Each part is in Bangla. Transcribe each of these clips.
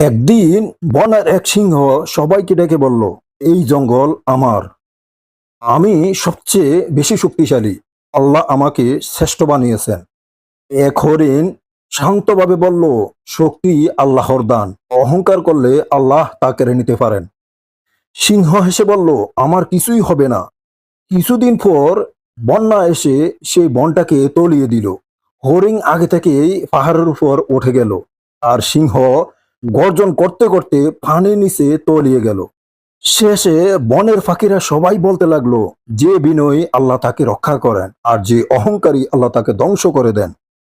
একদিন বনের এক সিংহ সবাইকে ডেকে বলল, এই জঙ্গল আমার। আমি সবচেয়ে বেশি শক্তিশালী। আল্লাহ আমাকে শ্রেষ্ঠ বানিয়েছেন। এক হরিণ শান্তভাবে বলল, শক্তি আল্লাহর দান। অহংকার করলে আল্লাহ তা কেড়ে নিতে পারেন। সিংহ হেসে বলল, আমার কিছুই হবে না। কিছুদিন পর বন্যা এসে সেই বনটাকে তলিয়ে দিল। হরিণ আগে থেকেই পাহাড়ের উপর উঠে গেল, আর সিংহ গর্জন করতে করতে পানির নিচে তলিয়ে গেল। শেষে বনের ফাঁকিরা সবাই বলতে লাগলো, যে বিনয়ী আল্লাহ তাকে রক্ষা করেন, আর যে অহংকারী আল্লাহ তাকে ধ্বংস করে দেন।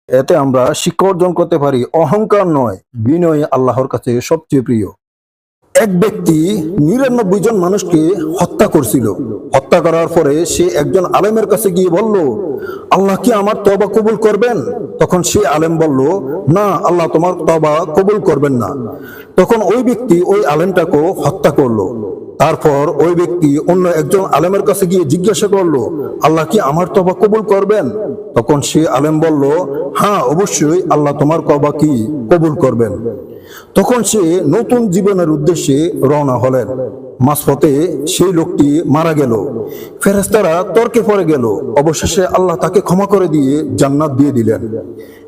এতে আমরা শিক্ষা অর্জন করতে পারি, অহংকার নয়, বিনয়ী আল্লাহর কাছে সবচেয়ে প্রিয়। এক ব্যক্তি ৯৯ জন মানুষকে হত্যা করছিল। হত্যা করার পরে সে একজন আলেমের কাছে গিয়ে বলল, আল্লাহ কি আমার তওবা কবুল করবেন? তখন সে আলেম বলল, না, আল্লাহ তোমার তওবা কবুল করবেন না। তখন ওই ব্যক্তি ওই আলেমটাকে হত্যা করলো। তারপর ওই ব্যক্তি অন্য একজন আলেমের কাছে গিয়ে জিজ্ঞাসা করলো, আল্লাহ কি আমার তওবা কবুল করবেন? তখন সে আলেম বলল, হ্যাঁ, অবশ্যই আল্লাহ তোমার তওবা কি কবুল করবেন। তখন সে নতুন জীবনের উদ্দেশ্যে রওনা হলেন। মাঝপথে সেই লোকটি মারা গেল। ফেরেশতারা তর্কে পড়ে গেল। অবশেষে আল্লাহ তাকে ক্ষমা করে দিয়ে জান্নাত দিয়ে দিলেন।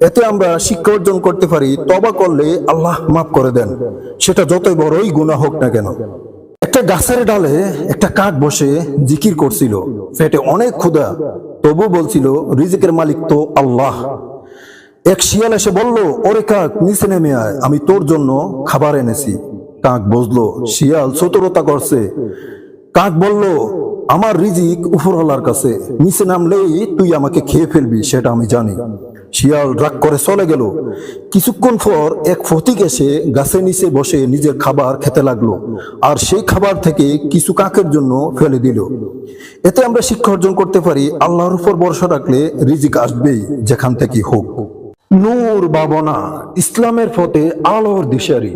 এতে আমরা শিক্ষা অর্জন করতে পারি, তওবা করলে আল্লাহ মাফ করে দেন, সেটা যতই বড়ই গুনাহ হোক না কেন। একটা গাছের ডালে একটা কাক বসে জিকির করছিল। পেটে অনেক ক্ষুধা, তবু বলছিল, রিজিকের মালিক তো আল্লাহ। এক শিয়াল এসে বলল, ওরে কাক, নিচে নেমে আয়, আমি তোর জন্য খাবার এনেছি। কাক বুঝলো শিয়াল চতুরতা করছে। কাক বলল, আমার রিজিক উপরওয়ালার কাছে, নিচে নামলেই তুই আমাকে খেয়ে ফেলবি, সেটা আমি জানি। শিয়াল রাগ করে চলে গেল। কিছুক্ষণ পর এক ফটিক এসে গাছের নিচে বসে নিজের খাবার খেতে লাগলো, আর সেই খাবার থেকে কিছু কাকের জন্য ফেলে দিল। এতে আমরা শিক্ষা অর্জন করতে পারি, আল্লাহর উপর ভরসা রাখলে রিজিক আসবেই, যেখান থেকে হোক। নূর ভাবনা, ইসলামের পথে আলোর দিশারি।